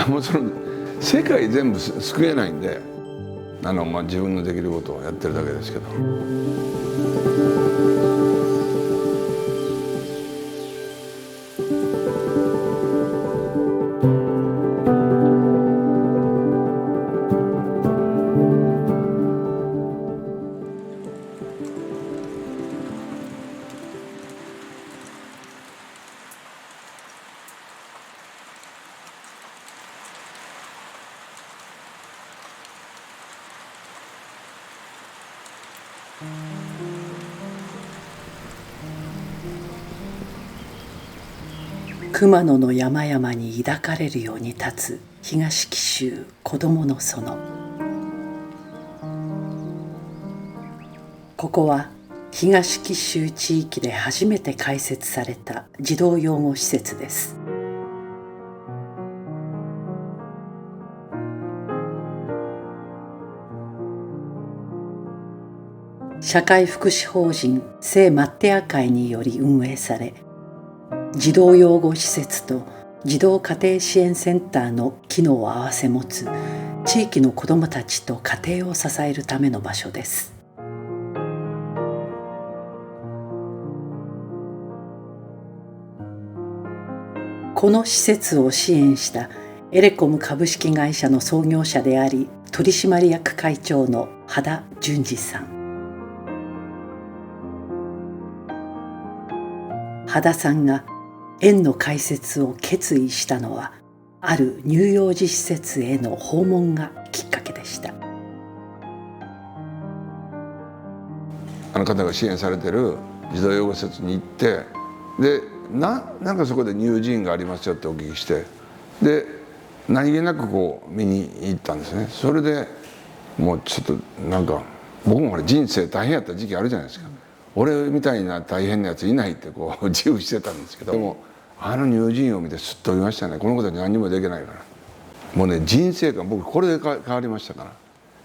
もう世界全部救えないんで、自分のできることをやってるだけですけど。熊野の山々に抱かれるように立つ東紀州こどもの園。ここは東紀州地域で初めて開設された児童養護施設です。社会福祉法人聖マッテア会により運営され、児童養護施設と児童家庭支援センターの機能を併せ持つ地域の子どもたちと家庭を支えるための場所です。この施設を支援したエレコム株式会社の創業者であり取締役会長の羽田淳二さん。羽田さんが園の開設を決意したのは、ある乳幼児施設への訪問がきっかけでした。あの方が支援されてる児童養護施設に行って、でなんかそこで乳児院がありますよってお聞きして、で何気なく見に行ったんですね。それでもうちょっと僕も人生大変やった時期あるじゃないですか。俺みたいな大変なやついないって自負してたんですけど、でも乳児院を見てすっと見ましたね。この子たち何にもできないから、もうね、人生観僕これで変わりましたから。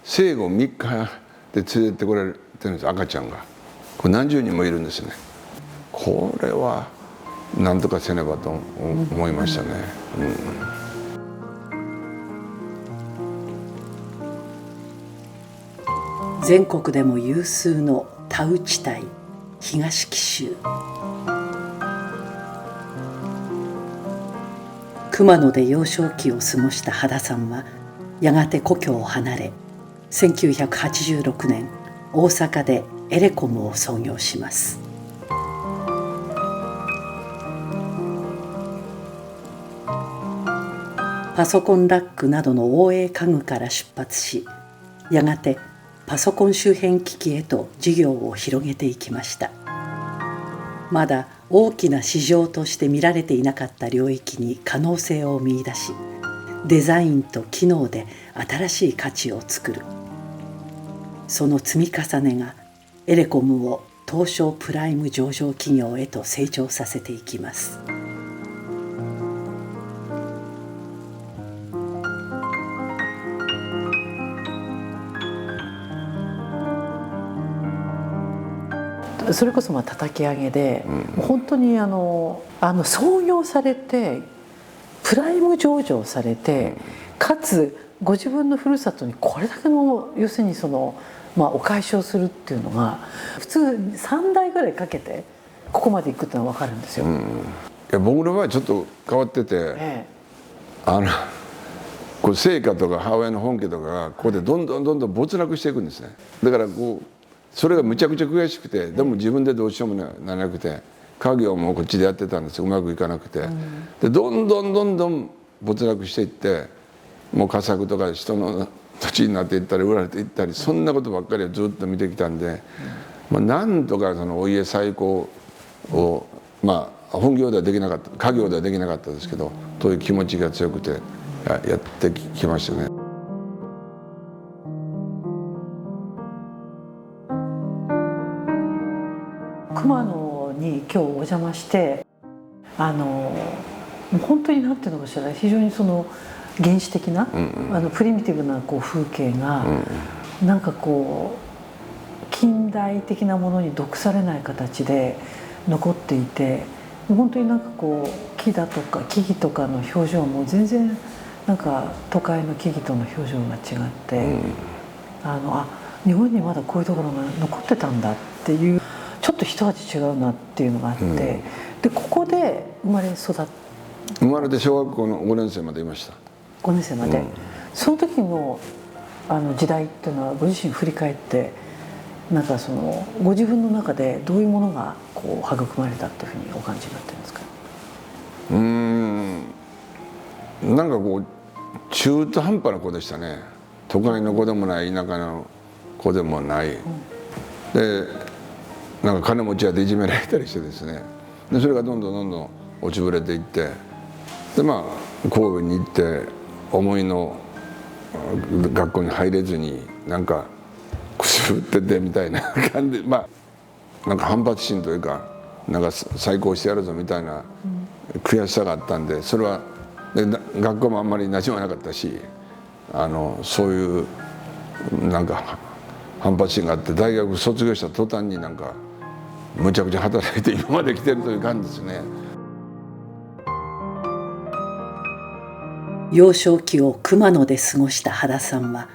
生後3日で連れてってこられてるんです、赤ちゃんが。これ何十人もいるんですね。これは何とかせねばと思いましたね。全国でも有数の田植地帯東紀州。熊野で幼少期を過ごした羽田さんはやがて故郷を離れ、1986年大阪でエレコムを創業します。パソコンラックなどの応援家具から出発し、やがてパソコン周辺機器へと事業を広げていきました。まだ大きな市場として見られていなかった領域に可能性を見出し、デザインと機能で新しい価値を作る。その積み重ねがエレコムを東証プライム上場企業へと成長させていきます。それこそ叩き上げで、本当に創業されてプライム上場されて、かつご自分のふるさとにこれだけの要するにお返しをするっていうのが、普通3代ぐらいかけてここまで行くっていうのは分かるんですよ。いや僕の場合ちょっと変わってて、これ生家とか母親の本家とかがここでどんどん没落していくんですね。だからそれがむちゃくちゃ悔しくて、でも自分でどうしようもならなくて、家業もこっちでやってたんですよ。うまくいかなくて、でどんどん没落していって、もう佳作とか人の土地になっていったり売られていったり、そんなことばっかりをずっと見てきたんで、なんとかお家再興を本業ではできなかった、家業ではできなかったですけど、という気持ちが強くてやってきましたね。熊野に今日お邪魔して、本当に何ていうのかしら、非常に原始的な、プリミティブな風景が、近代的なものに毒されない形で残っていて、本当に木だとか木々とかの表情も全然なんか都会の木々との表情が違って、日本にまだこういうところが残ってたんだっていう、ちょっと一味違うなっていうのがあって、でここで生まれて小学校の5年生までいました。5年生まで、その時の時代っていうのはご自身振り返ってなんかご自分の中でどういうものがこう育まれたっていうふうにお感じになってるんですか？なんかこう中途半端な子でしたね。都会の子でもない田舎の子でもない、でなんか金持ち屋でいじめられたりしてですね、でそれがどんどん落ちぶれていって、で神戸に行って思いの学校に入れずになんかくすぶっててみたいな感じで、なんか反発心というか、なんか再興してやるぞみたいな悔しさがあったんで、それはで学校もあんまり馴染まなかったし、そういうなんか反発心があって、大学卒業した途端になんかむちゃくちゃ働いて今まで来てるという感じですね。幼少期を熊野で過ごした原さんは、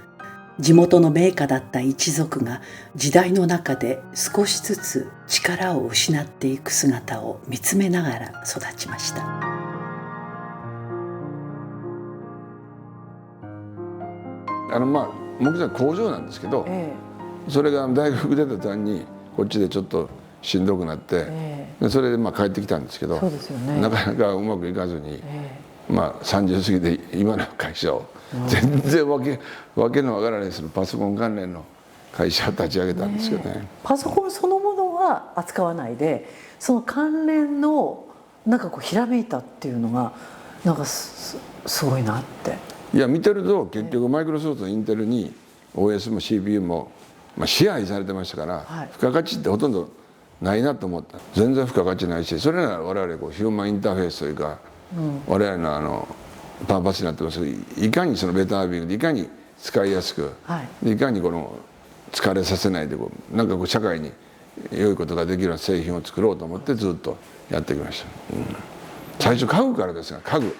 地元の名家だった一族が時代の中で少しずつ力を失っていく姿を見つめながら育ちました。木材工場なんですけど、それが大学出た途端にこっちでちょっとしんどくなって、でそれで帰ってきたんですけど、そうですよね、なかなかうまくいかずに、30過ぎで今の会社を全然わけのわからないそのパソコン関連の会社を立ち上げたんですけどね。パソコンそのものは扱わないで、その関連のなんかこうひらめいたっていうのがなんかすごいなって。いや見てると結局マイクロソフトとインテルに OS も CPU も支配されてましたから、付加価値ってほとんどないなと思った。全然付加価値ないし、それなら我々こうヒューマンインターフェースというか、我々のパーパスになってますけど、いかにそのベタービングでいかに使いやすく、いかにこの疲れさせないでなんか社会に良いことができるような製品を作ろうと思ってずっとやってきました。最初家具からですが、家具。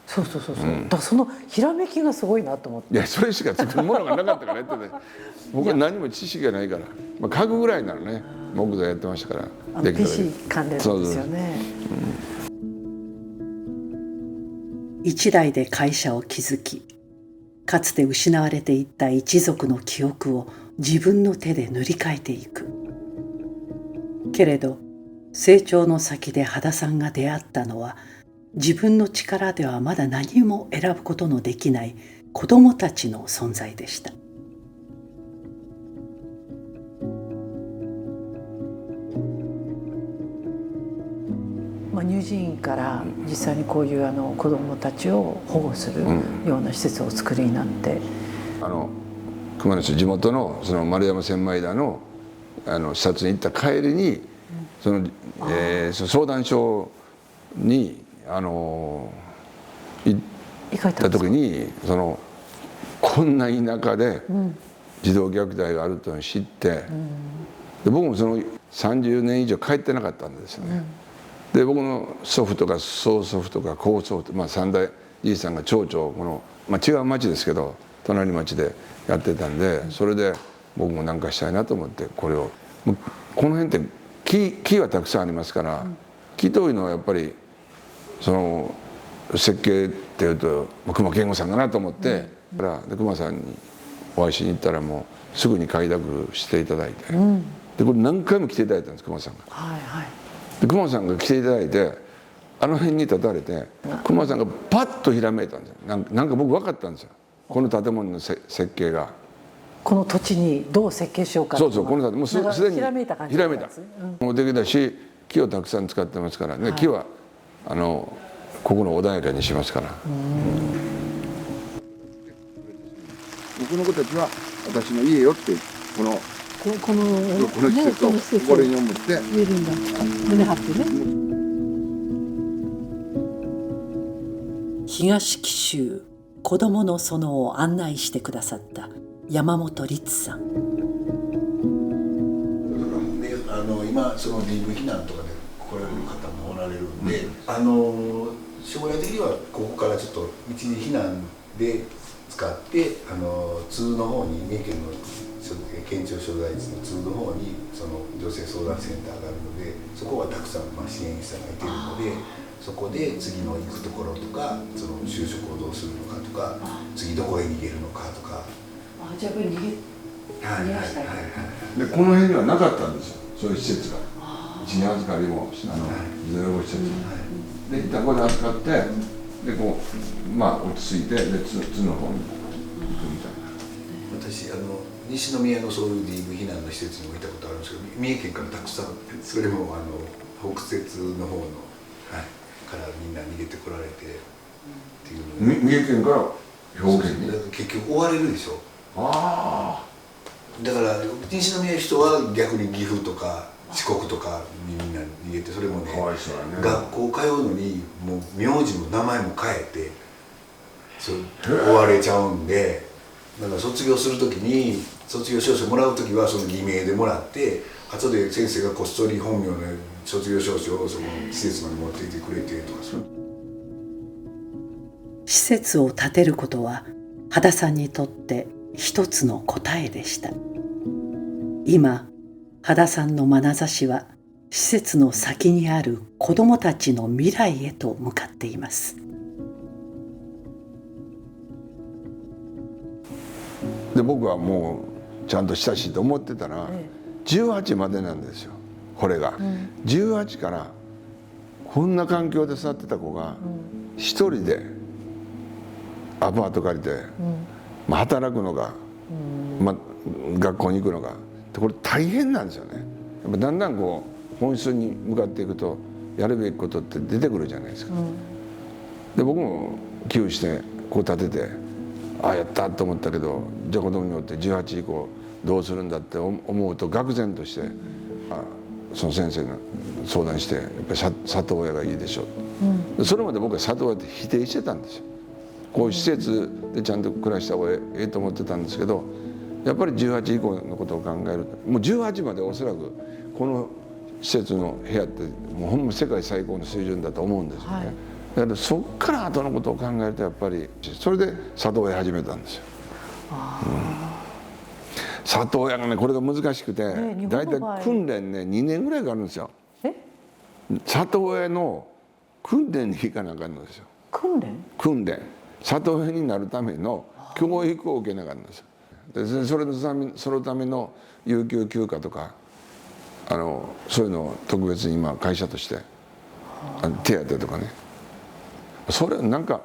そう、だからそのひらめきがすごいなと思って。いや、それしか作るものがなかったからやってて、僕は何も知識がないから、家具ぐらいならね木材やってましたから。できた PC 関連ですよね。一代で会社を築き、かつて失われていった一族の記憶を自分の手で塗り替えていく。けれど成長の先で羽田さんが出会ったのは、自分の力ではまだ何も選ぶことのできない子どもたちの存在でした。乳児院から実際にこういう子どもたちを保護するような施設をお作りになって、熊野市地元のその丸山千枚田の視察に行った帰りに、相談所に行った時にこんな田舎で児童虐待があるというのを知って、で僕も30年以上帰ってなかったんですよね。で僕の祖父とか曽祖父とか高祖父と、三代じいさんが町長違う町ですけど隣町でやってたんで、それで僕も何かしたいなと思って、これをこの辺って木はたくさんありますから、木というのはやっぱり設計っていうと隈研吾さんかなと思って、で隈さんにお会いしに行ったらもうすぐに快諾していただいて、でこれ何回も来ていただいたんです隈さんが。で隈さんが来ていただいて、あの辺に立たれて隈さんがパッとひらめいたんですよ。なんか僕分かったんですよ、この建物の設計が。この土地にどう設計しようか。この建物もうすでにひらめいた感じ。もうできたし、木をたくさん使ってますからね、木は心穏やかにしますから。僕の子たちは私の家よってこの施設をこれに思って植えるんだ。胸張ってね。東紀州子どもの園を案内してくださった山本律さん。今そのリング避難とかで来られる方もおられるんで、将来的にはここからちょっと一時避難で使って通の方に三重県の県庁所在地の通の方にその女性相談センターがあるので、そこはたくさん支援者がいてるので、そこで次の行くところとか、その就職をどうするのかとか、次どこへ逃げるのかとか。じゃあやっぱり逃げましたね。でこの辺にはなかったんですよ、そういう施設が。一時預かりも児童養護施設で一旦ここで預かって、でこう落ち着いて、で津の方に行くみたいな。私西宮のそういう DV 避難の施設にもいたことあるんですけど、三重県からたくさん、それも北摂の方の、からみんな逃げてこられてっていうの三重県から兵庫県に結局追われるでしょ。あだから西宮の人は逆に岐阜とか四国とかにみんな逃げて、それもね、かわいそうやね。学校通うのにもう名字も名前も変えて追われちゃうんで、だから卒業する時に卒業証書もらう時はその偽名でもらって、後で先生がこっそり本名の卒業証書をその施設まで持っていてくれてとか。施設を建てることは羽田さんにとって一つの答えでした。今羽田さんの眼差しは施設の先にある子どもたちの未来へと向かっています。で僕はもうちゃんと親しいと思ってたら、18までなんですよ、これが。18からこんな環境で育ってた子が一人でアパート借りて、働くのが、学校に行くのが、これ大変なんですよね。やっぱだんだんこう本質に向かっていくとやるべきことって出てくるじゃないですか。で僕も寄付してこう立てて、ああやったと思ったけど、じゃあ子供によって18以降どうするんだって思うと愕然として、その先生に相談して、やっぱり里親がいいでしょう、それまで僕は里親って否定してたんですよ。こういう施設でちゃんと暮らした方がええと思ってたんですけど、やっぱり18以降のことを考えると、もう18までおそらくこの施設の部屋ってもうほんま世界最高の水準だと思うんですよね。だけどそっから後のことを考えるとやっぱりそれで里親始めたんですよ。里親がね、これが難しくて、だいたい訓練ね2年ぐらいかかるんですよ。里親の訓練に行かなあかんのですよ。訓練里親になるための教育を受けなあかんのですよ。でそのための有給休暇とかそういうのを特別に今会社として手当とかね、それなんか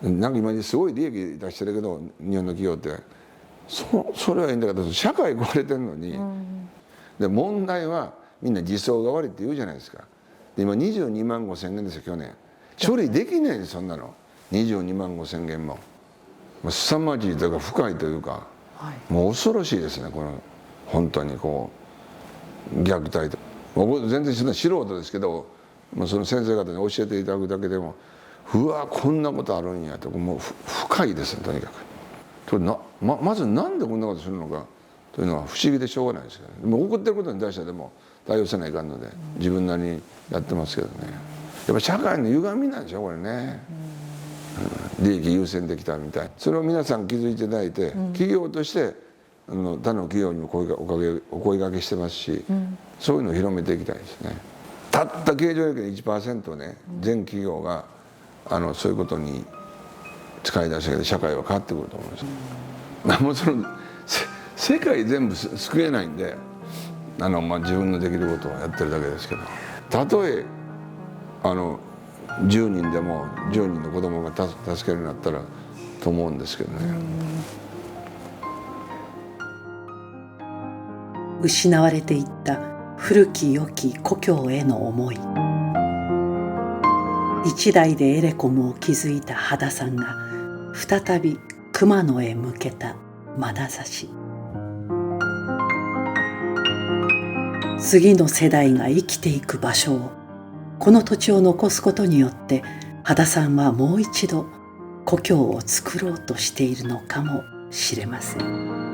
今すごい利益出してるけど日本の企業ってそれはいいんだけど、社会壊れてるのに、で問題はみんな自走が悪いって言うじゃないですか。で今22万5千件ですよ去年。処理できないんですそんなの。22万5千件も凄まじいというか深いというか、もう恐ろしいですね、この本当にこう虐待と。僕全然素人ですけど、その先生方に教えていただくだけでも、うわこんなことあるんやと、もう深いですねとにかく。まずなんでこんなことするのかというのは不思議でしょうがないですけど、ね、もう起こってることに対してでも対応せないかんので自分なりにやってますけどね。やっぱ社会の歪みなんでしょこれね。利益優先できたみたい、それを皆さん気づいていただいて、企業として他の企業にもお声掛けしてますし、そういうのを広めていきたいですね。たった経常利益の 1% ね、全企業がそういうことに使い出したけど社会は変わってくると思います。もちろん世界全部救えないんで自分のできることをやってるだけですけど、たとえ10人でも10人の子供が助けるようになったらと思うんですけどね。失われていった古き良き故郷への思い。一代でエレコムを築いた羽田さんが再び熊野へ向けた眼差し。次の世代が生きていく場所を、この土地を残すことによって羽田さんはもう一度故郷を作ろうとしているのかもしれません。